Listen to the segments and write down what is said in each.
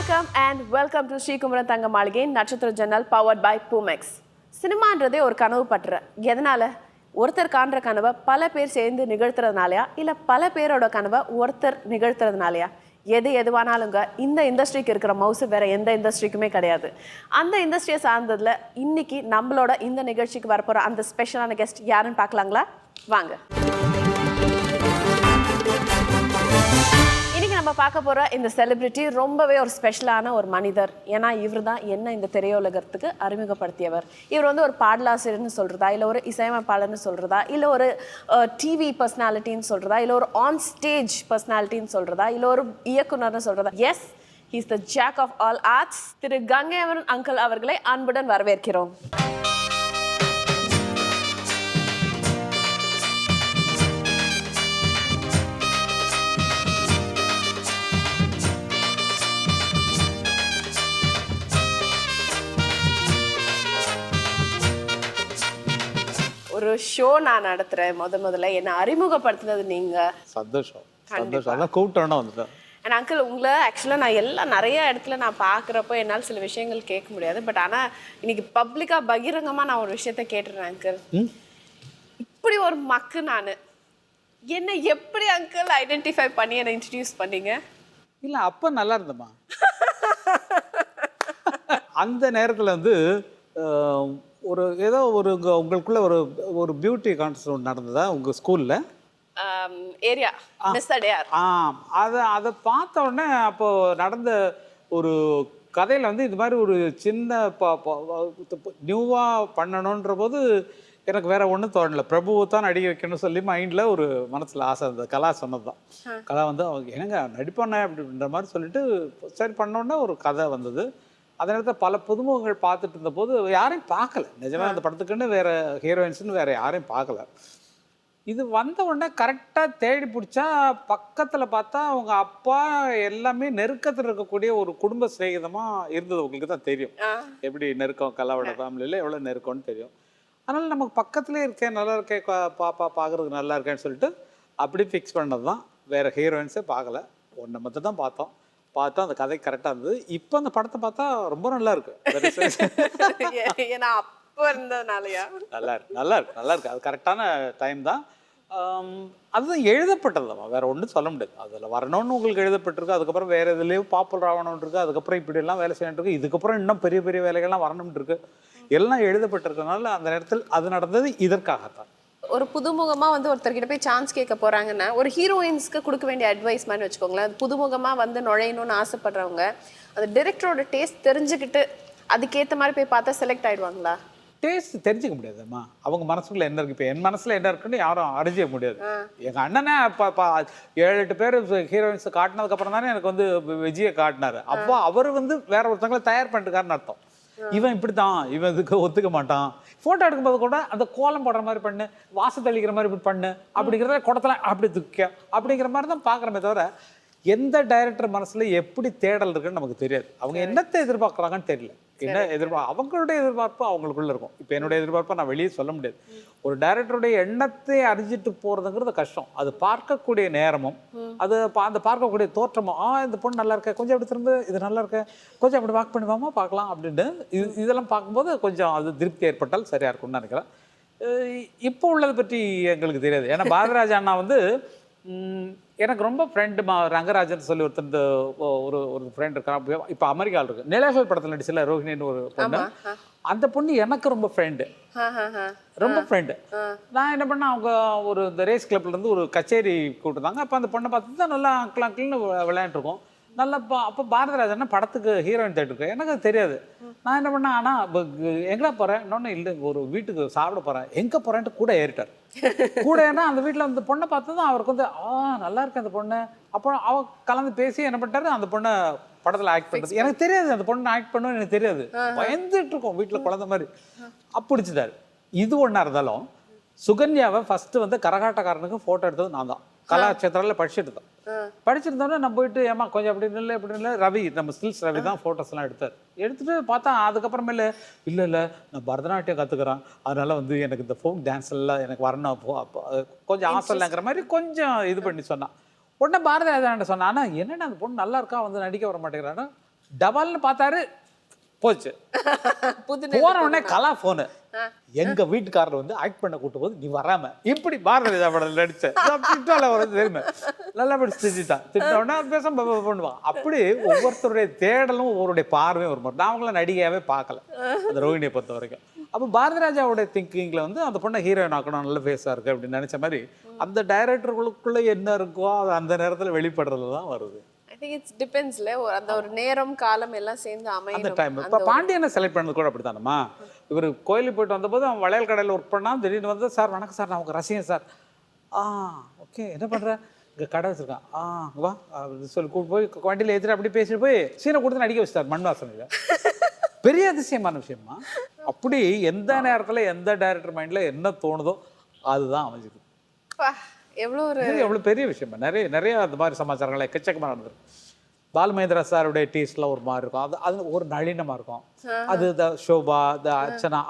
வணக்கம் and welcome to Sri Kumaran தங்க மாளிகையின் நட்சத்திர ஜன்னல் பவர்ட் பை பூமெக்ஸ். சினிமான்றதே ஒரு கனவு பற்ற. எதனால? ஒருத்தர் காண்ற கனவை பல பேர் சேர்ந்து நிகழ்த்துறதுனாலயா இல்லை பல பேரோட கனவை ஒருத்தர் நிகழ்த்துறதுனாலயா? எதுவானாலுங்க இந்த இண்டஸ்ட்ரிக்கு இருக்கிற மவுசு வேற எந்த இண்டஸ்ட்ரிக்குமே கிடையாது. அந்த இண்டஸ்ட்ரியை சார்ந்ததுல இன்னைக்கு நம்மளோட இந்த நிகழ்ச்சிக்கு வரப்போற அந்த ஸ்பெஷலான கெஸ்ட் யாருன்னு பார்க்கலாங்களா? வாங்க. நம்ம பார்க்க போற இந்த செலிபிரிட்டி ரொம்பவே ஒரு ஸ்பெஷலான ஒரு மனிதர். ஏன்னா இவர் தான் என்ன இந்த திரையுலகத்துக்கு அறிமுகப்படுத்தியவர். இவர் வந்து ஒரு பாடலாசிரியர்னு சொல்றதா, இல்லை ஒரு இசையமைப்பாளர்னு சொல்றதா, இல்லை ஒரு டிவி பர்சனாலிட்டின்னு சொல்றதா, இல்லை ஒரு ஆன் ஸ்டேஜ் பர்சனாலிட்டின்னு சொல்றதா, இல்லை ஒரு இயக்குனர்னு சொல்றதா? Yes, he is the jack of all arts. திரு கங்கையவரன் அங்கிள் அவர்களை அன்புடன் வரவேற்கிறோம். ஒரு ஷோ நான் நடத்துறேன். முதல்ல என்ன அறிமுகப்படுத்தினது நீங்க. சந்தோஷம். அதான் கூப்பிட்டோன்னா வந்துட்டேன். அண்ட் அங்கிள், உங்களை ஆக்சுவலாக நான் எல்லாம் நிறைய இடத்துல நான் பார்க்குறப்போ என்னால் சில விஷயங்கள் கேட்க முடியாது. பட் ஆனால் இன்னைக்கு பப்ளிக்காக பகிரங்கமாக நான் ஒரு விஷயத்த கேட்டுறேன் அங்கிள். இப்படி ஒரு மக்கு நான் என்ன எப்படி அங்கிள் ஐடென்டிஃபை பண்ணி என்னை இன்ட்ரடியூஸ் பண்ணீங்க? இல்லை, அப்போ நல்லா இருந்தம்மா. அந்த நேரத்தில் வந்து ஒரு ஏதோ ஒரு உங்களுக்குள்ள ஒரு பியூட்டி கான்டெஸ்ட் ஒன்று நடந்ததா உங்கள் ஸ்கூலில்? Area miss Adyar. அதை பார்த்த உடனே அப்போது நடந்த ஒரு கதையில் வந்து இது மாதிரி ஒரு சின்ன நியூவாக பண்ணணுன்ற போது எனக்கு வேற ஒன்றும் தோணலை. பிரபுவை தான் நடிக்க வைக்கணும்னு சொல்லி மைண்டில் ஒரு மனசில் ஆசை இருந்தது. கலா சொன்னது தான். கலா வந்து அவங்க என்னங்க நடிப்பானே அப்படின்ற மாதிரி சொல்லிட்டு சரி பண்ணோன்னே ஒரு கதை வந்தது. அந்த நேரத்தில் பல புதுமுகங்கள் பார்த்துட்டு இருந்தபோது யாரையும் பார்க்கல. நிஜமாக அந்த படத்துக்குன்னு வேறு ஹீரோயின்ஸ்னு வேறு யாரையும் பார்க்கல. இது வந்த உடனே கரெக்டாக தேடி பிடிச்சா பக்கத்தில் பார்த்தா அவங்க அப்பா எல்லாமே நெருக்கத்தில் இருக்கக்கூடிய ஒரு குடும்ப சிநேகிதமாக இருந்தது. உங்களுக்கு தான் தெரியும் எப்படி நெருக்கம் கலாவோட ஃபேமிலியில் எவ்வளோ நெருக்கம்னு தெரியும். அதனால் நமக்கு பக்கத்துலேயே இருக்கேன், நல்லா இருக்கேன், பாப்பா பார்க்குறதுக்கு நல்லா இருக்கேன்னு சொல்லிட்டு அப்படி ஃபிக்ஸ் பண்ணது தான். வேறு ஹீரோயின்ஸே பார்க்கல, ஒன்றை மட்டும் தான் பார்த்தோம். அந்த கதை கரெக்டாக இருந்தது. இப்போ அந்த படத்தை பார்த்தா ரொம்ப நல்லா இருக்கு. ஏன்னா அப்போ இருந்ததுனாலயா? நல்லா இருக்கு. அது கரெக்டான டைம் தான். அதுதான் எழுதப்பட்டது தான், வேற ஒன்றும் சொல்ல முடியாது. அதில் வரணும்னு உங்களுக்கு எழுதப்பட்டிருக்கு. அதுக்கப்புறம் வேற எதுலேயும் பாப்புலர் ஆகணும்னு இருக்கு. அதுக்கப்புறம் இப்படியெல்லாம் வேலை செய்யணும் இருக்கு. இதுக்கப்புறம் இன்னும் பெரிய பெரிய வேலைகள்லாம் வரணும்னு இருக்கு. எல்லாம் எழுதப்பட்டிருக்கனால அந்த நேரத்தில் அது நடந்தது இதற்காகத்தான். ஒரு புதுமுகமாக வந்து ஒருத்தர்கிட்ட போய் சான்ஸ் கேட்க போகிறாங்கன்னா ஒரு ஹீரோயின்ஸ்க்கு கொடுக்க வேண்டிய அட்வைஸ் மாதிரி வச்சுக்கோங்களேன். அது புதுமுகமாக வந்து நுழையணும்னு ஆசைப்படுறவங்க அந்த டைரக்டரோட டேஸ்ட் தெரிஞ்சுக்கிட்டு அதுக்கேற்ற மாதிரி போய் பார்த்தா செலக்ட் ஆகிடுவாங்களா? டேஸ்ட் தெரிஞ்சிக்க முடியாதும்மா. அவங்க மனசுக்குள்ள என்ன இருக்கு. இப்போ என் மனசில் என்ன இருக்குன்னு யாரும் அறிஞ்சிக்க முடியாது. எங்கள் அண்ணனே இப்போ 7-8 பேர் ஹீரோயின்ஸ் காட்டினதுக்கப்புறம் தானே எனக்கு வந்து விஜயை காட்டினாரு. அப்போ அவர் வந்து வேற ஒருத்தவங்களை தயார் பண்ணிட்டுக்காருன்னு அர்த்தம். இவன் இப்படித்தான், இவன் இதுக்கு ஒத்துக்க மாட்டான். ஃபோட்டோ எடுக்கும்போது கூட அந்த கோலம் போடுற மாதிரி பண்ணு, வாசல் தெளிக்கிற மாதிரி இப்படி பண்ணு, அப்படிங்கிறத குடத்துல அப்படி துக்க அப்படிங்கிற மாதிரி தான் பார்க்குறமே தவிர எந்த டைரக்டர் மனசுல எப்படி தேடல் இருக்குன்னு நமக்கு தெரியாது. அவங்க என்னத்தை எதிர்பார்க்குறாங்கன்னு தெரியல. என்ன அவங்களுடைய எதிர்பார்ப்பு அவங்களுக்குள்ள இருக்கும். இப்போ என்னுடைய எதிர்பார்ப்பை நான் வெளியே சொல்ல முடியாது. ஒரு டைரக்டருடைய எண்ணத்தை அறிஞ்சிட்டு போகிறதுங்கிறது கஷ்டம். அது பார்க்கக்கூடிய நேரமும் அது அந்த பார்க்கக்கூடிய தோற்றமும் இந்த பொண்ணு நல்லா இருக்க, கொஞ்சம் அப்படி திரும்ப இது நல்லா இருக்க, கொஞ்சம் அப்படி வாக் பண்ணுவாமா பார்க்கலாம் அப்படின்ட்டு இதெல்லாம் பார்க்கும்போது கொஞ்சம் அது திருப்தி ஏற்பட்டால் சரியாக இருக்கும்னு நினைக்கிறேன். இப்போ உள்ளதை பற்றி எங்களுக்கு தெரியாது. ஏன்னா பாரதிராஜா அண்ணா வந்து எனக்கு ரொம்ப ஃப்ரெண்டுமா. ரங்கராஜன் சொல்லி ஒருத்தர் ஒரு ஃப்ரெண்ட் இருக்கா. இப்போ அமெரிக்காவில் இருக்கு. நிலவேல் படத்தில் நடிச்சல ரோஹிணின்னு ஒரு பொண்ணு. அந்த பொண்ணு எனக்கு ரொம்ப ஃப்ரெண்டு. நான் என்ன பண்ணேன், அவங்க ஒரு இந்த ரேஸ் கிளப்ல இருந்து ஒரு கச்சேரி கூப்பிட்டுருந்தாங்க. அப்போ அந்த பொண்ணை பார்த்து தான் நல்லா அங்கிள்னு விளையாண்டுருக்கோம். நல்லா அப்போ பாரதிராஜன் படத்துக்கு ஹீரோயின் தேடிருக்கேன். எனக்கு அது தெரியாது. நான் என்ன பண்ணேன், ஆனால் எங்கடா போகிறேன் இன்னொன்று இல்லை, ஒரு வீட்டுக்கு சாப்பிட போகிறேன், எங்கே போகிறேன்ட்டு கூட ஏறிட்டார். கூட ஏன்னா அந்த வீட்டில் அந்த பொண்ணை பார்த்து தான் அவருக்கு வந்து நல்லா இருக்கு அந்த பொண்ணு. அப்போ அவ கலந்து பேசி என்ன பண்ணிட்டாரு, அந்த பொண்ணை படத்தில் ஆக்ட் பண்ணுறது. எனக்கு தெரியாது அந்த பொண்ணு ஆக்ட் பண்ணுன்னு எனக்கு தெரியாது. பயந்துட்டு இருக்கோம் வீட்டில் குழந்தை மாதிரி. பிடிச்சிட்டாரு. இது ஒன்றா இருந்தாலும் சுகன்யாவை ஃபஸ்ட்டு வந்து கரகாட்டக்காரனுக்கு ஃபோட்டோ எடுத்தது நான் தான். கலாட்சேத்திரில் படிச்சுட்டு தான். படிச்சிருந்தோன்னே நம்ம போயிட்டு ஏமா கொஞ்சம் அப்படி இல்லை ரவி, நம்ம ஸ்டில்ஸ் ரவி தான் ஃபோட்டோஸ்லாம் எடுத்துட்டு பார்த்தா அதுக்கப்புறமேல இல்லை நான் பரதநாட்டியம் கற்றுக்குறேன், அதனால வந்து எனக்கு இந்த ஃபோக் டான்ஸ் எல்லாம் எனக்கு வரணும், கொஞ்சம் ஆசை இல்லைங்கிற மாதிரி கொஞ்சம் இது பண்ணி சொன்னான். உடனே பாரதிராஜன் சொன்னான், ஆனால் என்னென்ன அந்த பொண்ணு நல்லா இருக்கா, வந்து நடிக்க வர மாட்டேங்கிறான்னா டபால்னு பார்த்தாரு, போச்சு. புது போன உடனே கலா ஃபோனு, எங்க வீட்டுக்காரர் வந்து ஆக்ட் பண்ண கூட்டு போது நீ வராம இப்படி பாரதி ராஜா படம் நடிச்சேன் தெரியுமே, நல்லா படி திட்டான். திட்டோன்னா பேச பண்ணுவான். அப்படி ஒவ்வொருத்தருடைய தேடலும் ஒவ்வொருடைய பார்வையும் ஒரு மாதிரி. நான் அவங்கள நடிகையாவே பார்க்கல அந்த ரோஹிணியை பொறுத்த வரைக்கும். அப்போ பாரதி ராஜாவோட திங்கிங்கில் வந்து அந்த பொண்ணை ஹீரோயின் ஆக்கணும், நல்ல ஃபேஸாக இருக்குது அப்படின்னு நினச்ச மாதிரி அந்த டைரக்டர்களுக்குள்ளே என்ன இருக்கோ அது அந்த நேரத்தில் வெளிப்படுறது தான் வருது. ஐ திங்க் இட்ஸ் டிபெண்ட்ஸ்ல அந்த ஒரு நேரம் காலம் எல்லாம் சேர்ந்து அமையும். அந்த டைம் இப்போ பாண்டியனை செலக்ட் பண்ணது கூட அப்படி தானம்மா. இவர் கோயிலுக்கு போயிட்டு வந்தபோது அவன் வளையல் கடையில் ஒர்க் பண்ணால் திடீர்னு வந்து, சார் வணக்கம் சார், நான் உங்கள் ரசிகன் சார். ஓகே என்ன பண்ணுற, இங்கே கடை வச்சுருக்கான், வா சொல்லி கூப்பிட்டு போய் வண்டியில் ஏற்றிட்டு அப்படி பேசிட்டு போய் சீனை கொடுத்து நடிக்க வச்சிட்டார் மண் வாசனையில். பெரிய அதிசயமான விஷயமா. அப்படி எந்த நேரத்தில் எந்த டைரக்டர் மைண்டில் என்ன தோணுதோ அதுதான் அமைஞ்சிருக்கு. எவ்வளோ பெரிய விஷயமா. நிறைய அந்த மாதிரி சமாச்சாரங்கள் எக்கச்சக்கமாக நடந்திருக்கு. பாலுமகேந்திரா சாருடைய டேஸ்ட்லாம் ஒரு மாதிரி இருக்கும், அது ஒரு நளினமாக இருக்கும். அது த ஷோபா, த அர்ச்சனா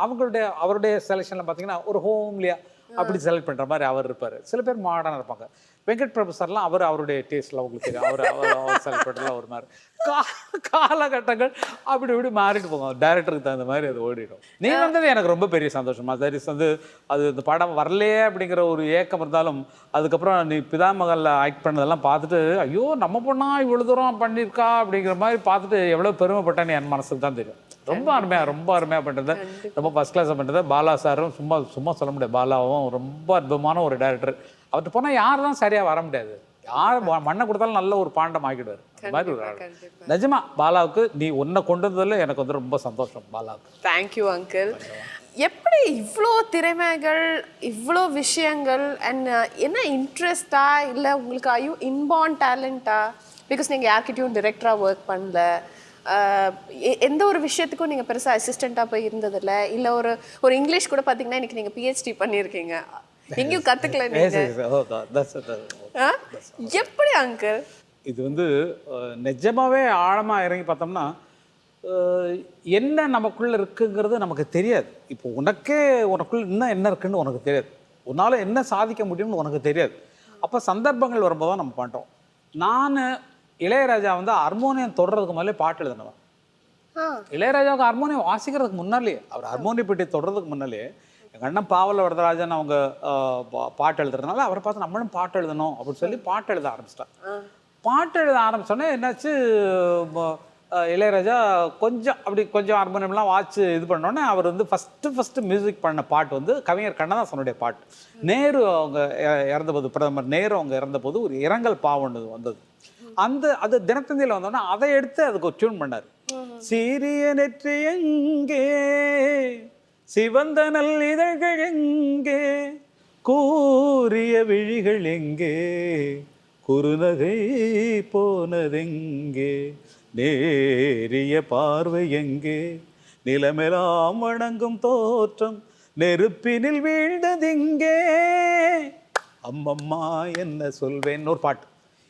அவருடைய செலெக்ஷனில் பார்த்தீங்கன்னா ஒரு ஹோம்லியா அப்படி செலக்ட் பண்ணுற மாதிரி அவர் இருப்பார். சில பேர் மாடர்னாக இருப்பாங்க. வெங்கட் பிரபு சார்லாம் அவருடைய டேஸ்ட்டில் உங்களுக்கு தெரியும், அவர் செலக்ட் பண்ணுறதுலாம் ஒரு மாதிரி காலகட்டங்கள் அப்படி இப்படி மாறிட்டு போங்க. டேரக்டருக்கு தகுந்த மாதிரி அது ஓடிடும். நீ வந்தது எனக்கு ரொம்ப பெரிய சந்தோஷமா. வந்து அது இந்த படம் வரலையே அப்படிங்கிற ஒரு ஏக்கம் இருந்தாலும், அதுக்கப்புறம் நீ பிதாமகனில் ஆக்ட் பண்ணதெல்லாம் பார்த்துட்டு ஐயோ நம்ம பொண்ணா இவ்வளோ தூரம் பண்ணியிருக்கா அப்படிங்கிற மாதிரி பார்த்துட்டு எவ்வளோ பெருமைப்பட்டேன்னு என் மனசுக்கு தான் தெரியும். ரொம்ப அருமையாக பண்ணுறது, ரொம்ப ஃபஸ்ட் கிளாஸாக பண்ணுறது. பாலா சாரும் சும்மா சொல்ல முடியாது, பாலாவும் ரொம்ப அற்புதமான ஒரு டைரக்டர். அவர்கிட்ட போனால் யார் தான் சரியாக வர முடியாது, யார் மண்ணை கொடுத்தாலும் நல்ல ஒரு பாண்டம் ஆக்கிடுவார். அந்த மாதிரி ஒரு ஆள். நிஜமா பாலாவுக்கு நீ ஒன்றை கொண்டு வந்ததில் எனக்கு வந்து ரொம்ப சந்தோஷம் பாலாவுக்கு. Thank you uncle. எப்படி இவ்வளோ திறமைகள், இவ்வளோ விஷயங்கள், அண்ட் என்ன இன்ட்ரெஸ்டா இல்லை உங்களுக்கு ஐயோ இன்பார்ன் டேலண்டா? பிகாஸ் நீங்கள் யார்கிட்டையும் டிரெக்டராக ஒர்க் பண்ணல, எந்த ஒரு விஷயத்துக்கும் நீங்கள் பெருசாக அசிஸ்டண்ட்டாக போய் இருந்ததில்ல, இல்லை ஒரு இங்கிலீஷ் கூட பார்த்தீங்கன்னா இன்னைக்கு நீங்கள் பிஹெச்டி பண்ணியிருக்கீங்க, எங்கேயும் கற்றுக்கல எப்படி அங்கிள்? இது வந்து நிஜமாவே ஆழமாக இறங்கி பார்த்தோம்னா என்ன நமக்குள்ளே இருக்குங்கிறது நமக்கு தெரியாது. இப்போ உனக்குள்ள இன்னும் என்ன இருக்குன்னு உனக்கு தெரியாது, உன்னால் என்ன சாதிக்க முடியும்னு உனக்கு தெரியாது. அப்போ சந்தர்ப்பங்கள் வரும்போது தான் நம்ம பண்ணுறோம். நான் இளையராஜா வந்து ஹார்மோனியம் தொடுறதுக்கு முதல்ல பாட்டு எழுதினவன். இளையராஜாவுக்கு ஹார்மோனியம் வாசிக்கிறதுக்கு முன்னாலேயே, அவர் ஹார்மோனியம் பெட்டி தொடுறதுக்கு முன்னாலே எங்கள் அண்ணன் பாவல வரதராஜன் அவங்க பாட்டு எழுதுறதுனால அவரை பார்த்து நம்மளும் பாட்டு எழுதணும் அப்படின்னு சொல்லி பாட்டு எழுத ஆரம்பிச்சிட்டார். பாட்டு எழுத ஆரம்பிச்சோன்னே என்னாச்சு, இளையராஜா கொஞ்சம் ஹார்மோனியம்லாம் வாட்ச் இது பண்ணோன்னே அவர் வந்து ஃபஸ்ட்டு மியூசிக் பண்ண பாட்டு வந்து கவிஞர் கண்ணதாசனுடைய பாட்டு. நேரு அவங்க இறந்தபோது, பிரதமர் நேரு அவங்க இறந்தபோது ஒரு இரங்கல் பாவம் வந்தது. அது தினத்தந்தியில் வந்தோன்னா அதை எடுத்து அதுக்கு ஒரு டியூன் பண்ணார். சீரிய நெற்றி எங்கே, சிவந்த நல் இதழ்கள் எங்கே, கூறிய விழிகள் எங்கே, குறுநகை போனதெங்கே, நேரிய பார்வை எங்கே, நிலமெல்லாம் வணங்கும் தோற்றம் நெருப்பினில் வீழ்ந்ததெங்கே, அம்மம்மா என்ன சொல்வேன்னு ஒரு பாட்டு.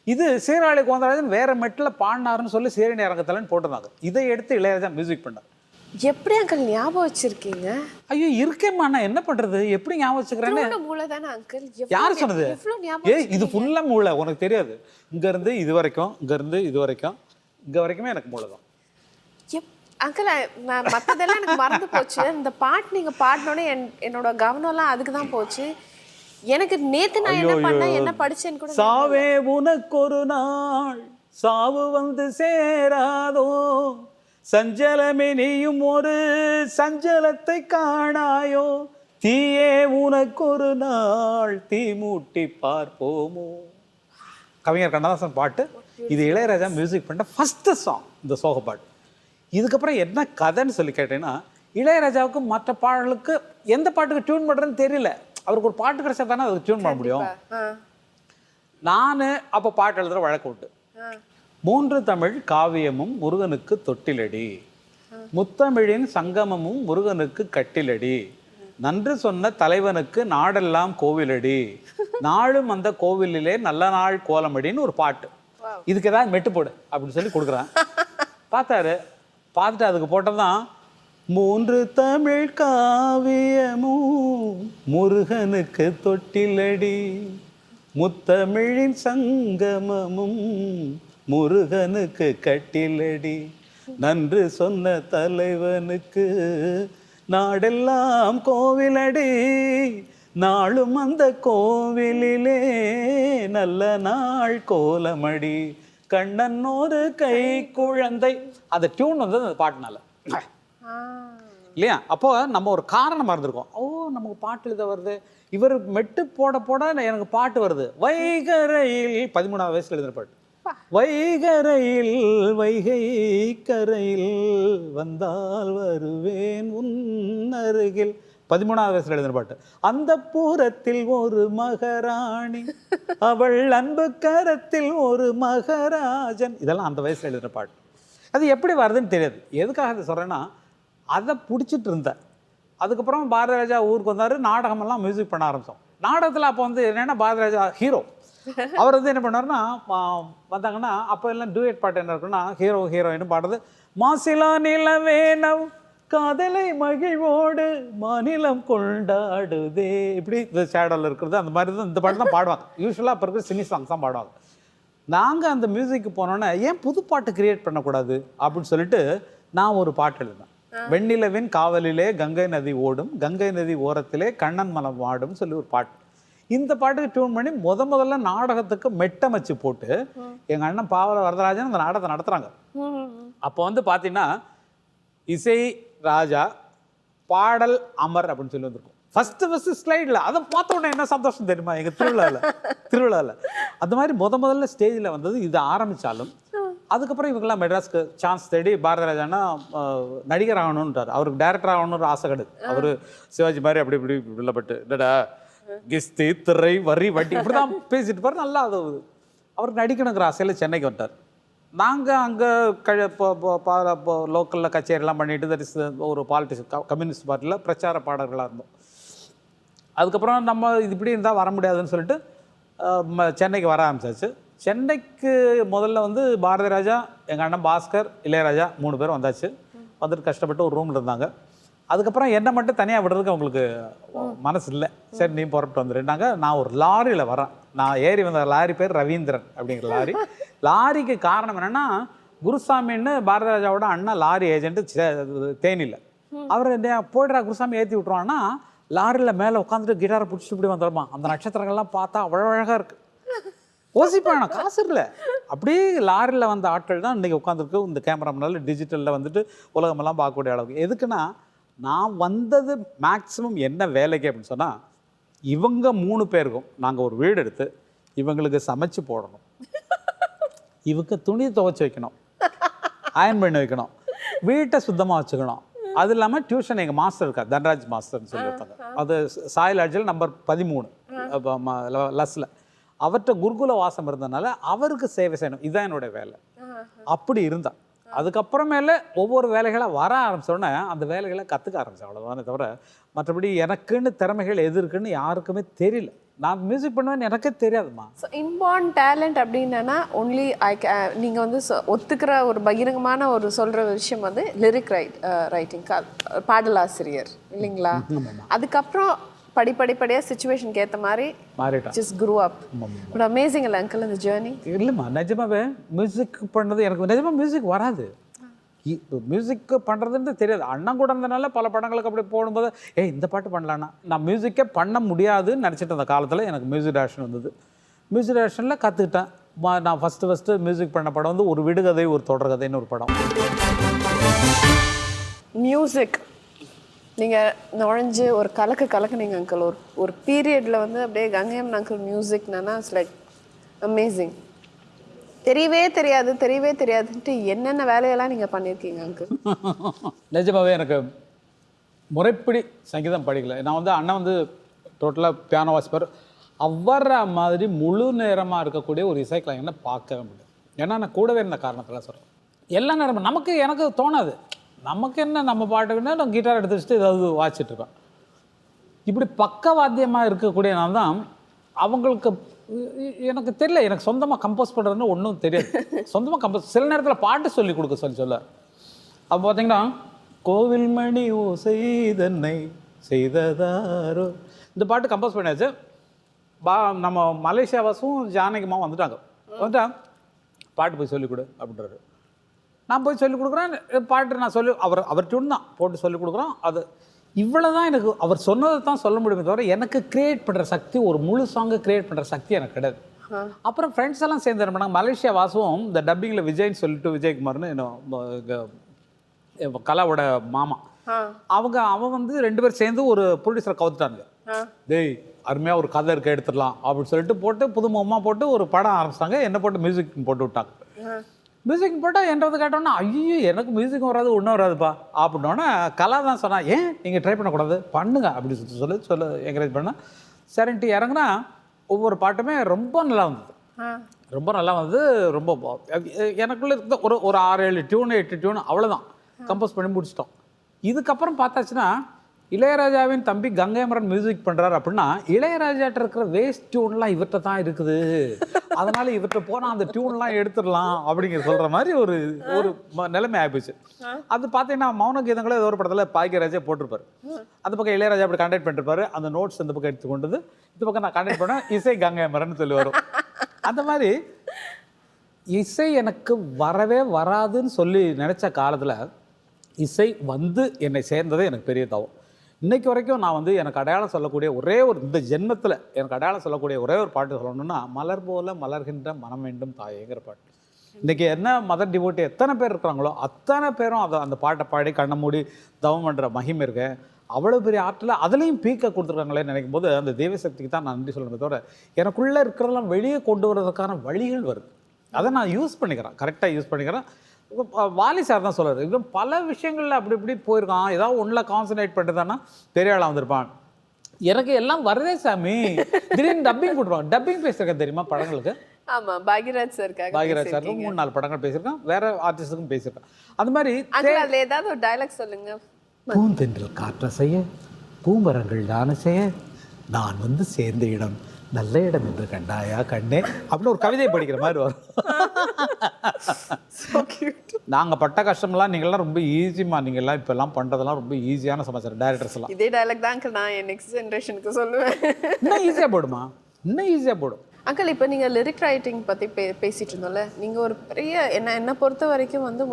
இது சீராளி கோந்தராஜன் வேற மெட்டில் பாடினாருன்னு சொல்லி சீரணி அரங்கத்தலன்னு போட்டிருந்தாங்க. இதை எடுத்து இளையராஜா மியூசிக் பண்ணார். எப்படி அங்கிள் ஞாபகம் வச்சிருக்கீங்க? ஐயோ இருக்கேம்மா, நான் என்ன பண்றது, எப்படி ஞாபகம் வச்சுக்கிறேன்னு. மூளை தானே அங்கிள்? யார் சொன்னது? இது ஃபுல்லா மூளை, உனக்கு தெரியாது. இங்க இருந்து இது வரைக்கும், இங்க வரைக்குமே எனக்கு மூளை தான். அங்கிள் மற்றதெல்லாம் எனக்கு மறந்து போச்சு. இந்த பாட்டு நீங்க பாடினோடனே என்னோட கவனம்லாம் அதுக்கு தான் போச்சு. எனக்கு நேத்து நான் என்ன பண்ணேன், என்ன படிச்சேன்னு கூட. சாவே உனக்கு ஒரு நாள் சாவு வந்து சேராதோ, சஞ்சலமே நீயும் ஒரு சஞ்சலத்தை காணாயோ, தீயே உனக்கு ஒரு நாள் தீ மூட்டி பார்ப்போமோ. கவிஞர் கண்ணதாசன் பாட்டு. இது இளையராஜா மியூசிக் பண்ண ஃபர்ஸ்ட் சாங் இந்த சோக பாட்டு. இதுக்கப்புறம் என்ன கதைன்னு சொல்லி கேட்டேன்னா, இளையராஜாவுக்கு மற்ற பாடலுக்கு எந்த பாட்டுக்கு டியூன் பண்ணுறதுன்னு தெரியல. அவருக்கு ஒரு பாட்டு கிடைச்சா தானே அதுக்கு டியூன் பண்ண முடியும். நான் அப்போ பாட்டு எழுதுகிற வழக்கு உண்டு. 3 தமிழ் காவியமும் முருகனுக்கு தொட்டிலடி, முத்தமிழின் சங்கமமும் முருகனுக்கு கட்டிலடி, நன்று சொன்ன தலைவனுக்கு நாடெல்லாம் கோவிலடி, நாளும் அந்த கோவிலிலே நல்ல நாள் கோலமடின்னு ஒரு பாட்டு. இதுக்கு ஏதாவது மெட்டு போடு அப்படின்னு சொல்லி கொடுக்குறேன். பார்த்துட்டு அதுக்கு போட்டதான் 3 தமிழ் காவியமும் முருகனுக்கு தொட்டிலடி, முத்தமிழின் சங்கமமும் முருகனுக்கு கட்டிலடி, நன்று சொன்ன தலைவனுக்கு நாடெல்லாம் கோவிலடி, நாளும் அந்த கோவிலிலே நல்ல நாள் கோலமடி, கண்ணன் ஒரு கை குழந்தை. அந்த டியூன் வந்து அந்த பாட்டுனால இல்லையா? அப்போ நம்ம ஒரு காரணமாக இருந்திருக்கோம். ஓ, நமக்கு பாட்டு இதை வருது, இவர் மெட்டு போட போட எனக்கு பாட்டு வருது. வைகரையில் 13ஆவது வயசுல எழுதின பாட்டு. வைகரையில் வைகை கரையில் வந்தால் வருவேன் உன் அருகில், 13ஆவது வயசுல எழுதின பாட்டு. அந்த பூரத்தில் ஒரு மகாராணி, அவள் அன்பு கரத்தில் ஒரு மகாராஜன், இதெல்லாம் அந்த வயசுல எழுதின பாட்டு. அது எப்படி வருதுன்னு தெரியாது. எதுக்காக அதை சொல்கிறேன்னா, அதை பிடிச்சிட்டு இருந்தேன். அதுக்கப்புறம் பாரதிராஜா ஊருக்கு வந்தார், நாடகமெல்லாம் மியூசிக் பண்ண ஆரம்பித்தோம். நாடகத்தில் அப்போ வந்து என்னென்னா பாரதிராஜா ஹீரோ. அவர் வந்து என்ன பண்ணார்னா, வந்தாங்கன்னா அப்போ எல்லாம் டூயட் பாட்டு என்ன இருக்குன்னா, ஹீரோ ஹீரோயின் பாடுறது, மாசிலா நிலவேனவ் காதலை மகிழ்வோடு மாநிலம் கொண்டாடுதே, இப்படி இந்த சேடலில் இருக்கிறது அந்த மாதிரி தான் இந்த பாட்டு தான் பாடுவாங்க. யூஸ்வலாக இப்போ இருக்கிற சினி சாங்ஸ் தான் பாடுவாங்க. நாங்கள் அந்த மியூசிக்கு போனோன்னே ஏன் புது பாட்டு கிரியேட் பண்ணக்கூடாது அப்படின்னு சொல்லிட்டு நான் ஒரு பாட்டு எழுதினேன். வெண்ணிலவின் காவலிலே கங்கை நதி ஓடும், கங்கை நதி ஓரத்திலே கண்ணன் மலம் வாடும் சொல்லி ஒரு பாட்டு. இந்த பாட்டுக்கு டியூன் பண்ணி முதல்ல நாடகத்துக்கு மெட்டமைச்சு போட்டு எங்கள் அண்ணன் பாவல வரதராஜன் அந்த நாடகத்தை நடத்துகிறாங்க. அப்போ வந்து பார்த்தீங்கன்னா இசை ராஜா, பாடல் அமர் அப்படின்னு சொல்லி வந்திருக்கும். ஃபஸ்ட்டு ஸ்லைடில் அதை பார்த்த உடனே என்ன சந்தோஷம் தெரியுமா? எங்கள் திருவிழாவில் அந்த மாதிரி முதல்ல ஸ்டேஜில் வந்தது. இது ஆரம்பித்தாலும் அதுக்கப்புறம் இவங்கெல்லாம் மெட்ராஸ்க்கு சான்ஸ் தேடி, பாரதிராஜானா நடிகர் ஆகணுன்றார். அவருக்கு டைரக்டர் ஆகணுன்ற ஆசை கிடையாது. அவர் சிவாஜி மாதிரி அப்படி இப்படி உள்ளப்பட்டு இல்லடா கிஸ்தி திரை வரி வட்டி இப்படி தான் பேசிட்டு பாரு, நல்லா அது அவருக்கு நடிக்கணுங்கிற ஆசையில் சென்னைக்கு வந்துட்டார். நாங்கள் அங்கே லோக்கலில் கச்சேரிலாம் பண்ணிட்டு தட் இஸ் ஒரு பாலிட்டிக்ஸ் கம்யூனிஸ்ட் பார்ட்டியில் பிரச்சார பாடல்களாக இருந்தோம். அதுக்கப்புறம் நம்ம இது இப்படி இருந்தால் வர முடியாதுன்னு சொல்லிட்டு சென்னைக்கு வர ஆரம்பிச்சாச்சு. சென்னைக்கு முதல்ல வந்து பாரதிராஜா, எங்கள் அண்ணன் பாஸ்கர், இளையராஜா 3 பேரும் வந்தாச்சு. வந்துட்டு கஷ்டப்பட்டு ஒரு ரூமில் இருந்தாங்க. அதுக்கப்புறம் என்னை மட்டும் தனியாக விடுறதுக்கு அவங்களுக்கு மனசு இல்லை. சரி நீ புறப்பட்டு வந்துருந்தாங்க. நான் ஒரு லாரியில் வரேன். நான் ஏறி வந்த லாரி பேர் ரவீந்திரன் அப்படிங்கிற லாரி. லாரிக்கு காரணம் என்னென்னா, குருசாமின்னு பாரதிராஜாவோட அண்ணன் லாரி ஏஜென்ட்டு தேனியில். அவர் போய்டுறா குருசாமி ஏற்றி விட்ருவான்னா, லாரியில் மேலே உட்காந்துட்டு கிட்டாரை பிடிச்சி இப்படி வந்துடுமா. அந்த நட்சத்திரங்கள்லாம் பார்த்தா அவ்வளோ அழகாக இருக்குது. ஓசிப்பானா காசு இல்லை. அப்படியே லாரியில் வந்த ஆட்கள் தான் இன்றைக்கி உட்காந்துருக்கு. இந்த கேமராமேனால டிஜிட்டலில் வந்துட்டு உலகமெல்லாம் பார்க்கக்கூடிய அளவுக்கு. எதுக்குன்னா, நான் வந்தது மேக்ஸிமம் என்ன வேலைக்கு அப்படின்னு சொன்னால், இவங்க 3 பேருக்கும் நாங்கள் ஒரு வீடு எடுத்து இவங்களுக்கு சமைச்சு போடணும், இவங்க துணி துவைச்சி வைக்கணும், அயன் பண்ணி வைக்கணும், வீட்டை சுத்தமாக வச்சுக்கணும். அது இல்லாமல் டியூஷன் எங்கள் மாஸ்டர் இருக்கார், தன்ராஜ் மாஸ்டர்னு சொல்லியிருப்பாங்க. அது சாயில் அட்ஜல் நம்பர் 13 லஸ்ஸில். அவர்கிட்ட குருகுல வாசம் இருந்ததுனால அவருக்கு சேவை செய்யணும். இதுதான் என்னுடைய வேலை. அப்படி இருந்தா அதுக்கப்புறமேல ஒவ்வொரு வேலைகளாக வர ஆரம்பிச்சோடனே அந்த வேலைகளை கற்றுக்க ஆரம்பித்தேன். அவ்வளோதானே தவிர மற்றபடி எனக்குன்னு திறமைகள் எது இருக்குன்னு யாருக்குமே தெரியல. நான் மியூசிக் பண்ணுவேன்னு எனக்கே தெரியாதுமா. ஸோ இன்பார்ன் டேலண்ட் அப்படின்னா ஒன்லி நீங்கள் வந்து ஒத்துக்கிற ஒரு பகிரங்கமான ஒரு சொல்கிற விஷயம் வந்து லிரிக் ரைட்டிங், பாடலாசிரியர் இல்லைங்களா? அதுக்கப்புறம் படிப்படியாக சிச்சுவேஷனுக்கு ஏற்ற மாதிரி just grew up. But amazing இல்லை அங்கிள் இந்த ஜேர்னி? இல்லைம்மா, நிஜமாவே மியூசிக் பண்ணது எனக்கு நிஜமாக மியூசிக் வராது. மியூசிக் பண்ணுறதுன்னு தெரியாது. அண்ணன் கூட இருந்தனால பல படங்களுக்கு அப்படி போடும்போது இந்த பாட்டு பண்ணலான்னா நான் மியூசிக்கே பண்ண முடியாதுன்னு நினச்சிட்டு அந்த காலத்தில் எனக்கு மியூசிக் டைரக்ஷன் வந்தது. மியூசிக் டைரக்ஷனில் கற்றுக்கிட்டேன். நான் ஃபஸ்ட்டு மியூசிக் பண்ண படம் வந்து ஒரு விடுகதை ஒரு தொடர்கதைன்னு ஒரு படம். மியூசிக் நீங்கள் நுழைஞ்சு ஒரு கலக்குனீங்க அங்கிள். ஒரு பீரியடில் வந்து அப்படியே கங்கையம் அங்கிள் மியூசிக்னா இட்ஸ் லைக் அமேசிங். தெரியவே தெரியாதுன்ட்டு என்னென்ன வேலையெல்லாம் நீங்கள் பண்ணியிருக்கீங்க அங்கிள். நிஜமாவே எனக்கு முறைப்படி சங்கீதம் படிக்கல. நான் வந்து அண்ணன் வந்து டோட்டலாக பியானோ வாசிப்பார். அவர மாதிரி முழு நேரமாக இருக்கக்கூடிய ஒரு இசைக்கலைஞனை பார்க்கவே முடியாது. ஏன்னா நான் கூடவே இருந்த காரணத்தில் சொல்கிறேன். எல்லா நேரமும் எனக்கு தோணாது. நமக்கு என்ன, நம்ம பாட்டுக்குன்னா நான் கிட்டார் எடுத்து வச்சுட்டு ஏதாவது வாசிச்சுட்ருப்பேன். இப்படி பக்கவாத்தியமாக இருக்கக்கூடிய நான் தான் அவங்களுக்கு எனக்கு தெரியல. எனக்கு சொந்தமாக கம்போஸ் பண்ணுறதுன்னு ஒன்றும் தெரியாது. சொந்தமாக கம்போஸ் சில நேரத்தில் பாட்டு சொல்லி கொடுக்க சொல்ல அப்போ பார்த்தீங்கன்னா, கோவில் மணி ஓ செய்தன்னை செய்ததாரோ இந்த பாட்டு கம்போஸ் பண்ணியாச்சு. நம்ம மலேசியா வாசும் ஜானகிமாவும் வந்துட்டாங்க. பாட்டு போய் சொல்லிக் கொடு அப்படின்றாரு. நான் போய் சொல்லிக் கொடுக்குறேன், பாட்டு நான் அவர் டியூன் தான் போட்டு சொல்லிக் கொடுக்குறோம். அது இவ்வளோ தான் எனக்கு அவர் சொன்னதை தான் சொல்ல முடியுமே தவிர எனக்கு கிரியேட் பண்ணுற சக்தி, ஒரு முழு சாங்கை கிரியேட் பண்ணுற சக்தி எனக்கு கிடையாது. அப்புறம் ஃப்ரெண்ட்ஸ் எல்லாம் சேர்ந்து என்ன பண்ணாங்க, மலேசியா வாசுவும் இந்த டப்பிங்கில் விஜய்ன்னு சொல்லிட்டு விஜயகுமார்னு கலாவோட மாமா, அவன் வந்து 2 பேர் சேர்ந்து ஒரு ப்ரொடியூசரை கவுத்துட்டாங்க. டேய் அருமையாக ஒரு கதை இருக்க எடுத்துடலாம் அப்படின்னு சொல்லிட்டு போட்டு புதுமுகமாக போட்டு ஒரு படம் ஆரம்பிச்சிட்டாங்க. என்ன போட்டு மியூசிக் போட்டு விட்டாங்க. மியூசிக் போட்டால் என்றது கேட்டோன்னா, ஐயோ எனக்கு மியூசிக் வராது ஒன்றும் வராதுப்பா அப்படின்னோடனே கலா தான் சொன்னா, ஏன் நீங்கள் ட்ரை பண்ணக்கூடாது, பண்ணுங்க அப்படின்னு சொல்லி என்கரேஜ் பண்ண. சரின்ட்டு இறங்குனா ஒவ்வொரு பாட்டுமே ரொம்ப நல்லா வந்தது. ரொம்ப நல்லா வந்தது. ரொம்ப எனக்குள்ளே இருந்த ஒரு 6-7 டியூன் 8 டியூன் அவ்வளோதான் கம்போஸ் பண்ணி முடிச்சிட்டோம். இதுக்கப்புறம் பார்த்தாச்சுன்னா இளையராஜாவின் தம்பி கங்கைமரன் மியூசிக் பண்ணுறாரு அப்படின்னா இளையராஜாட்ட இருக்கிற வேஸ்ட் டியூன்லாம் இவர்கிட்ட தான் இருக்குது, அதனால இவர்கிட்ட போனால் அந்த டியூன்லாம் எடுத்துடலாம் அப்படிங்கிற சொல்கிற மாதிரி ஒரு நிலைமை ஆகிப்போச்சு. அது பார்த்தீங்கன்னா மௌன கீதங்களும் ஏதோ ஒரு படத்தில் பாக்கியராஜா போட்டிருப்பாரு. அந்த பக்கம் இளையராஜா அப்படி கான்டாக்ட் பண்ணிருப்பாரு. அந்த நோட்ஸ் இந்த பக்கம் எடுத்து கொண்டு இந்த பக்கம் நான் கான்டாக்ட் பண்ணேன், இசை கங்கைமரன் சொல்லி வரும். அந்த மாதிரி இசை எனக்கு வரவே வராதுன்னு சொல்லி நினச்ச காலத்தில் இசை வந்து என்னை சேர்ந்ததே எனக்கு பெரிய தவம். இன்னைக்கு வரைக்கும் நான் வந்து எனக்கு அடையாளம் சொல்லக்கூடிய இந்த ஜென்மத்தில் எனக்கு அடையாளம் சொல்லக்கூடிய ஒரே ஒரு பாட்டு சொல்லணும்னா, மலர் போல மலர்கின்ற மனம் வேண்டும் தாயேங்கிற பாட்டு. இன்றைக்கி என்ன மதர் டிவோட்டி எத்தனை பேர் இருக்கிறாங்களோ அத்தனை பேரும் அந்த பாட்டை பாடி கண்ணை மூடி தவம் பண்ணுற மகிமை இருக்கு. அவ்வளோ பெரிய ஆற்றில் அதுலேயும் பீக்கை கொடுத்துருக்காங்களேன்னு நினைக்கும் போது அந்த தெய்வசக்திக்கு தான் நான் நன்றி சொல்லணுமே தவிர எனக்குள்ளே இருக்கிறதெல்லாம் வெளியே கொண்டு வர்றதுக்கான வழிகள் வருது. அதை நான் யூஸ் பண்ணிக்கிறேன், கரெக்டாக யூஸ் பண்ணிக்கிறேன். வாலி சார் தான் சொல்கிறார், இன்னும் பல விஷயங்களில் அப்படி இப்படி போயிருக்கான், ஏதாவது ஒன்றில் கான்சன்ட்ரேட் பண்ணிட்டுதானா பெரிய ஆளாக வந்திருப்பான். எனக்கு எல்லாம் வருதே சாமி. திடீர்னு டப்பிங் கொடுப்பான். டப்பிங் பேசியிருக்கேன் தெரியுமா படங்களுக்கு? ஆமாம், பாக்யராஜ் சார் 3-4 படங்கள் பேசியிருக்கேன், வேற ஆர்டிஸ்டுக்கும் பேசியிருக்கேன். அது மாதிரி அதில் ஏதாவது ஒரு டைலாக் சொல்லுங்க. பூந்தென்றல் காற்ற செய்ய பூமரங்கள் தான செய்ய நான் வந்து சேர்ந்த இடம் நல்ல இடம் என்று கண்டாயா கண்ணே அப்படின்னு ஒரு கவிதையை படிக்கிற மாதிரி வரும். நாங்கள் பட்ட கஷ்டம்லாம் நீங்கள்லாம் ரொம்ப ஈஸிமா, நீங்கள்லாம் இப்போல்லாம் பண்ணுறதெல்லாம் ரொம்ப ஈஸியான சமாச்சாரம். டைரக்டர்ஸ் எல்லாம் இதே டைலாக் தான் அங்கிள் நான் என் நெக்ஸ்ட் ஜென்ரேஷனுக்கு சொல்லுவேன். இன்னும் ஈஸியாக போடுமா, இன்னும் ஈஸியாக போடும். அங்கிள் இப்போ நீங்கள் லிரிக் ரைட்டிங் பற்றி பேசிகிட்டு இருந்தோம்ல, நீங்கள் ஒரு பெரிய என்னை பொறுத்த வரைக்கும் வந்து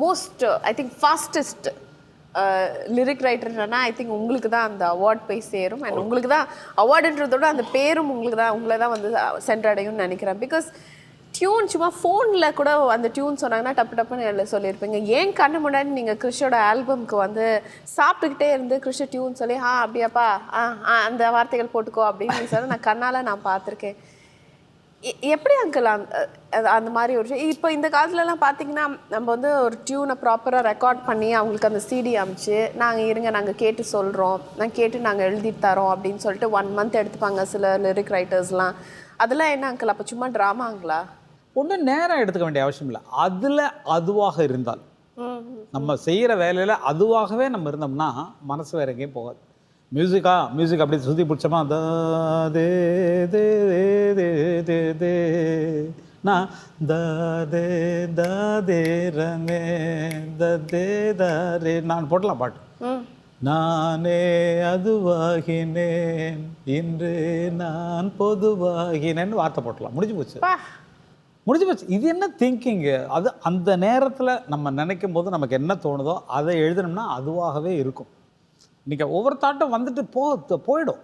most I think fastest lyric ரைட்டர்னா ஐ திங்க் உங்களுக்கு தான் அந்த அவார்ட் போய் சேரும். அண்ட் உங்களுக்கு தான் அவார்டுன்றதோட அந்த பேரும் உங்களை தான் வந்து சென்றடையும்னு நினைக்கிறேன். பிகாஸ் டியூன் சும்மா ஃபோனில் கூட அந்த டியூன் சொன்னாங்கன்னா டப்பு டப்புன்னு சொல்லியிருப்பீங்க. ஏன் கண்ணு முன்னாடி நீங்கள் கிறிஷோட ஆல்பம்க்கு வந்து சாப்பிட்டுக்கிட்டே இருந்து கிறிஷ டியூன் சொல்லி அப்படியாப்பா அந்த வார்த்தைகள் போட்டுக்கோ அப்படின்னு சொல்லி நான் கண்ணால் நான் பார்த்துருக்கேன். எப்படி அங்கிள் அந்த மாதிரி ஒரு விஷயம் இப்போ இந்த காலத்துலலாம் பார்த்தீங்கன்னா நம்ம வந்து ஒரு டியூனை ப்ராப்பராக ரெக்கார்ட் பண்ணி அவங்களுக்கு அந்த சிடி அமிச்சு நாங்கள் கேட்டு சொல்கிறோம், நாங்கள் எழுதி தரோம் அப்படின்னு சொல்லிட்டு 1 month எடுத்துப்பாங்க சில லிரிக் ரைட்டர்ஸ்லாம். அதெல்லாம் என்ன அங்கிள் அப்போ சும்மா ட்ராமாங்களா? ஒன்றும் நேரம் எடுத்துக்க வேண்டிய அவசியம் இல்லை. அதில் அதுவாக இருந்தால் நம்ம செய்கிற வேலையில் அதுவாகவே நம்ம இருந்தோம்னா மனசு வேற எங்கேயும் போகாது. மியூசிக் அப்படி சுற்றி பிடிச்சோமா தே தே தே தே தே நான் தே தே ரமே தே தே நான் போடலாம் பாட்டு. நானே அதுவாகினேன் இன்று நான் பொதுவாகினேன்னு வார்த்தை போட்டலாம். முடிஞ்சு போச்சு. இது என்ன திங்கிங்கு? அது அந்த நேரத்தில் நம்ம நினைக்கும் போது நமக்கு என்ன தோணுதோ அதை எழுதணும்னா அதுவாகவே இருக்கும். நீங்கள் ஒவ்வொரு தாட்டும் வந்துட்டு போயிடும்.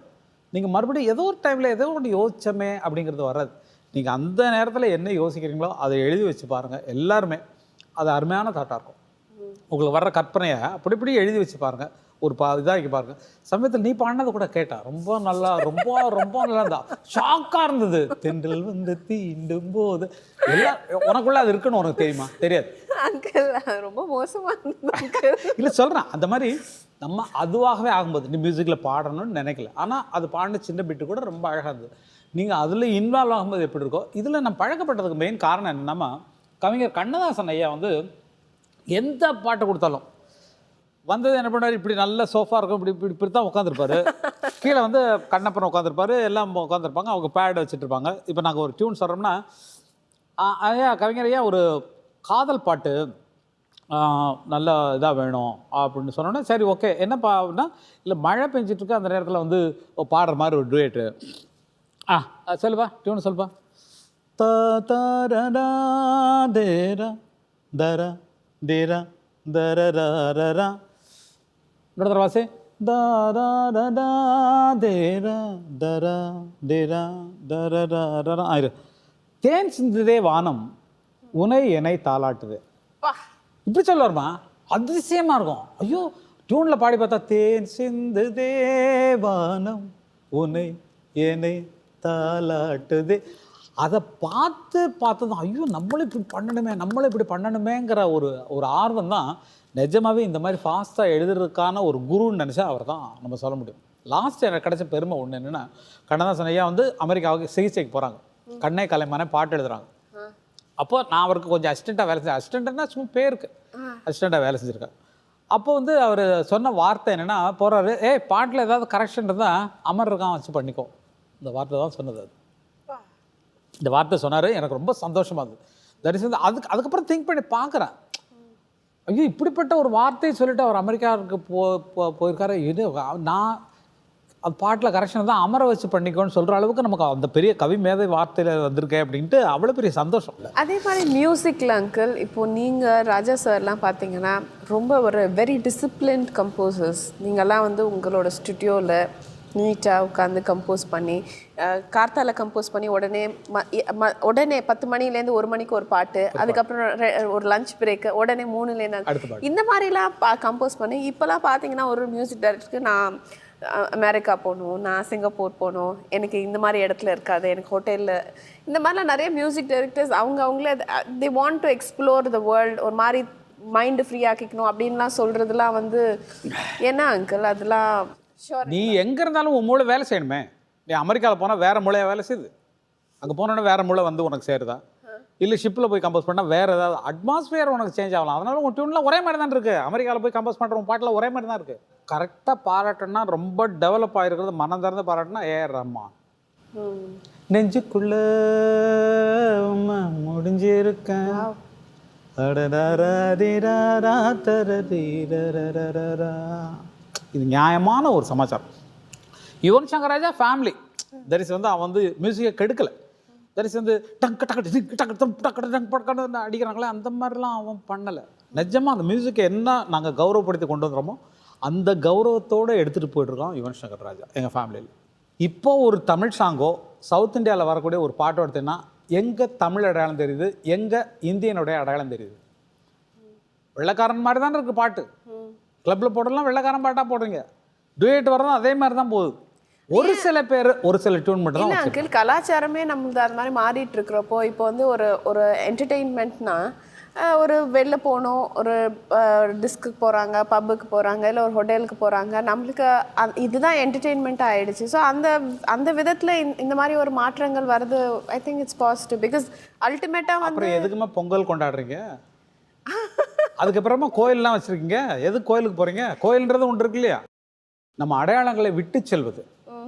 நீங்கள் மறுபடியும் ஏதோ ஒரு டைமில் ஏதோ ஒன்று யோசிச்சோமே அப்படிங்கிறது வராது. நீங்கள் அந்த நேரத்தில் என்ன யோசிக்கிறீங்களோ அதை எழுதி வச்சு பாருங்கள். எல்லாருமே அது அருமையான தாட்டாக இருக்கும். உங்களுக்கு வர்ற கற்பனையை அப்படி இப்படி எழுதி வச்சு பாருங்கள். ஒரு இதாகி பாருங்க. சமயத்தில் நீ பாடினது கூட கேட்டா ரொம்ப நல்லா இருந்தா ஷாக்காக இருந்தது. தென்றல் வந்து தீண்டும் போது எல்லாம் உனக்குள்ள அது இருக்குன்னு உனக்கு தெரியுமா? தெரியாது. ரொம்ப மோசமா இல்லை சொல்கிறேன். அந்த மாதிரி நம்ம அதுவாகவே ஆகும்போது நீ மியூசிக்கில் பாடணும்னு நினைக்கல, ஆனால் அது பாடின சின்ன பிட்டு கூட ரொம்ப அழகாக இருந்தது. நீங்கள் அதில் இன்வால்வ் ஆகும்போது எப்படி இருக்கோ. இதில் நான் பழக்கப்பட்டதுக்கு மெயின் காரணம் என்னன்னா, கவிஞர் கண்ணதாசன் ஐயா வந்து எந்த பாட்டு கொடுத்தாலும் வந்தது என்ன பண்ணார், இப்படி நல்ல சோஃபா இருக்கும், இப்படி தான் உட்காந்துருப்பாரு. கீழே வந்து கண்ணப்பன் உட்காந்துருப்பாரு, எல்லாம் உட்காந்துருப்பாங்க, அவங்க பேட் வச்சுட்டு இருப்பாங்க. இப்போ நாங்கள் ஒரு டியூன் சொல்கிறோம்னா, ஐயா கவிஞர் ஐயா ஒரு காதல் பாட்டு நல்ல இதாக வேணும் அப்படின்னு சொன்னோன்னே சரி ஓகே என்னப்பா அப்படின்னா, இல்லை மழை பெஞ்சிட்ருக்கு அந்த நேரத்தில் வந்து பாடுற மாதிரி ஒரு டுவேட்டு. சொல்லுப்பா டியூன் சொல்லுப்பா. த த ர டா தே ரா தர தேரா தரரரரா. இன்னொரு தடவை வாசி. தாரா தேரா தரா தேரா தரரரரா. ஆயிரு. தேன் சிந்துதே வானம் உனை என்னை தாளாட்டுது. இப்படி சொல்லுவார்மா, அதிசயமாக இருக்கும். ஐயோ டியூனில் பாடி பார்த்தா தேன் சிந்து தேவானம் உன்னை என்னை தாளாட்டுது. அதை பார்த்ததும் ஐயோ நம்மளும் இப்படி பண்ணணுமேங்கிற ஒரு ஆர்வம் தான் நிஜமாவே இந்த மாதிரி ஃபாஸ்ட்டாக எழுதுறதுக்கான ஒரு குருன்னு நினச்சா அவர் தான் நம்ம சொல்ல முடியும். லாஸ்ட் எனக்கு கிடைச்ச பெருமை ஒன்று என்னென்னா, கண்ணதாசன் ஐயா வந்து அமெரிக்காவுக்கு சிகிச்சைக்கு போகிறாங்க. கண்ணை கலைமானே பாட்டு எழுதுறாங்க. அப்போ நான் அவருக்கு கொஞ்சம் அசிஸ்டண்ட்டாக வேலை செஞ்சேன். அசிஸ்டண்ட்னா சும்மா பேருக்கு அசிஸ்டண்ட்டாக வேலை செஞ்சுருக்கேன். அப்போ வந்து அவர் சொன்ன வார்த்தை என்னென்னா, போகிறாரு, பாட்டில் ஏதாவது கரெக்ஷன் இருந்தால் அமர் இருக்கான் வச்சு பண்ணிக்கோ. இந்த வார்த்தை தான் சொன்னது. அது இந்த வார்த்தை சொன்னார். எனக்கு ரொம்ப சந்தோஷமாக இருந்தது. தரிசி வந்து அதுக்கப்புறம் திங்க் பண்ணி பார்க்குறேன், ஐயோ இப்படிப்பட்ட ஒரு வார்த்தையை சொல்லிட்டு அவர் அமெரிக்காவுக்கு போயிருக்காரு. இது நான் அது பாட்டில் கரெக்ஷன் தான் அமர வச்சு பண்ணிக்கோன்னு சொல்கிற அளவுக்கு நமக்கு அந்த பெரிய கவி மேதை வார்த்தையில் வந்திருக்கேன் அப்படின்ட்டு அவ்வளோ பெரிய சந்தோஷம். அதே மாதிரி மியூசிக்கில் அங்கிள், இப்போது நீங்கள் ராஜா சார்லாம் பார்த்தீங்கன்னா ரொம்ப ஒரு வெரி டிசிப்ளின்ட் கம்போசர்ஸ். நீங்கள்லாம் வந்து உங்களோட ஸ்டுடியோவில் நீட்டாக உட்காந்து கம்போஸ் பண்ணி கார்த்தால கம்போஸ் பண்ணி உடனே 10 மணிலேருந்து 1 மணிக்கு ஒரு பாட்டு, அதுக்கப்புறம் ஒரு லஞ்ச் பிரேக்கு, உடனே 3லேருந்து இந்த மாதிரிலாம் கம்போஸ் பண்ணி இப்போலாம் பார்த்தீங்கன்னா ஒரு மியூசிக் டைரக்டருக்கு நான் அமெரிக்கா போகணும், நான் சிங்கப்பூர் போகணும், எனக்கு இந்த மாதிரி இடத்துல இருக்காது, எனக்கு ஹோட்டலில் இந்த மாதிரிலாம் நிறைய மியூசிக் டைரக்டர்ஸ் அவங்களே they want to explore the world, ஒரு மாதிரி மைண்டு ஃப்ரீ ஆக்கிக்கணும் அப்படின்லாம் சொல்கிறதுலாம் வந்து என்ன அங்கிள் அதெல்லாம் ஷோர். நீ எங்கே இருந்தாலும் உன் மூளை வேலை செய்யணுமே. நீ அமெரிக்காவில் போனால் வேறு மூளையாக வேலை செய்யுது, அங்கே போனோன்னா வேறு மூளை வந்து உனக்கு சேருதா? இல்லை ஷிப்பில் போய் கம்போஸ் பண்ணால் வேறு ஏதாவது அட்மாஸ்பியர் உனக்கு சேஞ்ச் ஆகலாம். அதனால உன் டியூனில் ஒரே மாதிரி தான் இருக்குது. அமெரிக்காவில் போய் கம்போஸ் பண்ணுற உன் பாட்டில் ஒரே மாதிரி தான் இருக்குது. கரெக்டாக பாராட்டணும்னா, ரொம்ப டெவலப் ஆகிருக்கிறது மனம் திறந்து பாராட்டினா ஏஆர் ரஹ்மான். நெஞ்சுக்குள்ள முடிஞ்சிருக்கேன். இது நியாயமான ஒரு சமாச்சாரம். யுவன் சங்கர் ராஜா ஃபேமிலி தரிசி வந்து அவன் வந்து மியூசிக்கை கெடுக்கலை. தரிசி வந்து டக்கு டக்கு டக்கு அடிக்கிறாங்களே, அந்த மாதிரிலாம் அவன் பண்ணலை. நிஜமாக அந்த மியூசிக்கை என்ன நாங்கள் கௌரவப்படுத்தி கொண்டு வந்துடுறோமோ அந்த கௌரவத்தோடு எடுத்துகிட்டு போயிட்டுருக்கோம் யுவன் சங்கர் ராஜா எங்கள் ஃபேமிலியில். இப்போ ஒரு தமிழ் சாங்கோ சவுத் இந்தியாவில் வரக்கூடிய ஒரு பாட்டோ எடுத்தீங்கன்னா எங்கள் தமிழ் அடையாளம் தெரியுது, எங்கள் இந்தியனுடைய அடையாளம் தெரியுது. வெள்ளைக்காரன் மாதிரி தான் இருக்குது பாட்டு. கிளப்பில் போடலாம் வெள்ளைக்காரன் பாட்டாக போடுறீங்க, டுயேட் வரதும் அதே மாதிரி தான் போகுது. ஒரு சில பேர் ஒரு சில டியூன் மட்டும் தான். அங்கிள் கலாச்சாரமே நம்மளது அது மாதிரி மாறிட்டு இருக்கிறப்போ இப்போ வந்து ஒரு என்டர்டெயின்மெண்ட்னா ஒரு வெளில போகணும், ஒரு டிஸ்க்கு போகிறாங்க, பப்புக்கு போகிறாங்க, இல்லை ஒரு ஹோட்டலுக்கு போகிறாங்க, நம்மளுக்கு இதுதான் என்டர்டெயின்மெண்ட்டாக ஆகிடுச்சு. ஸோ அந்த விதத்தில் இந்த மாதிரி ஒரு மாற்றங்கள் வருது. I think it's positive. Because அல்டிமேட்டாக அப்புறம் எதுக்குமா பொங்கல் கொண்டாடுறீங்க, அதுக்கப்புறமா கோயிலெலாம் வச்சுருக்கீங்க, எதுக்கு கோயிலுக்கு போகிறீங்க? கோயில்ன்றது ஒன்று இருக்கு இல்லையா? நம்ம அடையாளங்களை விட்டு செல்வது.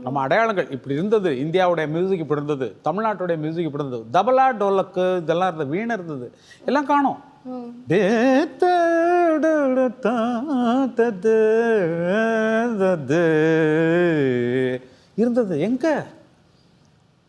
நம்ம அடையாளங்கள் இப்படி இருந்தது, இந்தியாவுடைய மியூசிக் இப்படி இருந்தது, தமிழ்நாட்டுடைய மியூசிக் இப்படி இருந்தது, தபலா டோலக்கு இதெல்லாம் இருந்தது, வீணை இருந்தது, எல்லாம் காணும். இருந்தது எங்க?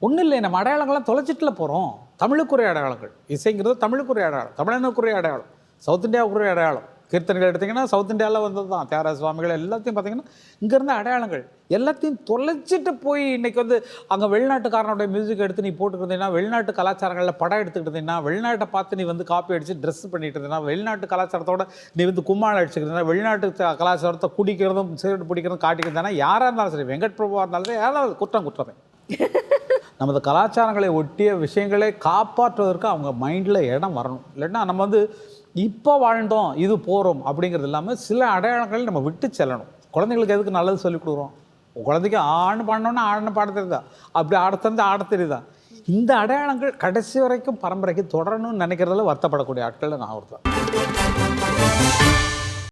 ஒன்றும் இல்லை, நம்ம அடையாளங்கள்லாம் தொலைச்சிட்டுல போகிறோம். தமிழுக்குரிய அடையாளங்கள், இசைங்கிறது தமிழுக்குரிய அடையாளம், தமிழனுக்குரிய அடையாளம், சவுத் இந்தியாவுக்குரிய அடையாளம். கீர்த்தனைகள் எடுத்திங்கன்னா சவுத் இந்தியாவில் வந்தது தான். தியாகராஜ சுவாமிகள் எல்லாத்தையும் பார்த்தீங்கன்னா இங்கேருந்து அடையாளங்கள் எல்லாத்தையும் தொலைச்சிட்டு போய் இன்றைக்கி வந்து அங்கே வெளிநாட்டுக்காரனுடைய மியூசிக் எடுத்து நீ போட்டுக்கிட்டீங்கன்னா, வெளிநாட்டு கலாச்சாரங்களில் படம் எடுத்துக்கிட்டீங்கன்னா, வெளிநாட்டை பார்த்து நீ வந்து காப்பி அடித்து ட்ரெஸ் பண்ணிட்டு இருந்தீங்கன்னா, வெளிநாட்டு கலாச்சாரத்தோட நீ வந்து கும்மாள் அடிச்சுக்கிட்டீங்கன்னா, வெளிநாட்டு கலாச்சாரத்தை குடிக்கிறதும் சிகரெட் பிடிக்கிறதும் காட்டிக்கிறதுனா யாராக இருந்தாலும் சரி, வெங்கட் பிரபுவாக இருந்தாலும் சரி, யாராவது குற்றமே. நமது கலாச்சாரங்களை ஒட்டிய விஷயங்களை காப்பாற்றுவதற்கு அவங்க மைண்டில் இடம் வரணும். இல்லைன்னா நம்ம வந்து இப்போ வாழ்ந்தோம் இது போகிறோம் அப்படிங்கிறது இல்லாமல் சில அடையாளங்களை நம்ம விட்டு செல்லணும். குழந்தைங்களுக்கு எதுக்கு நல்லது சொல்லிக் கொடுக்குறோம்? குழந்தைக்கு ஆண் பாடணுன்னா ஆண் பாட தெரியுதா, அப்படி ஆட தெரியுதா? இந்த அடையாளங்கள் கடைசி வரைக்கும் பரம்பரைக்கு தொடரணும்னு நினைக்கிறதுல வருத்தப்படக்கூடிய ஆட்களில் நான் ஒருத்தர்.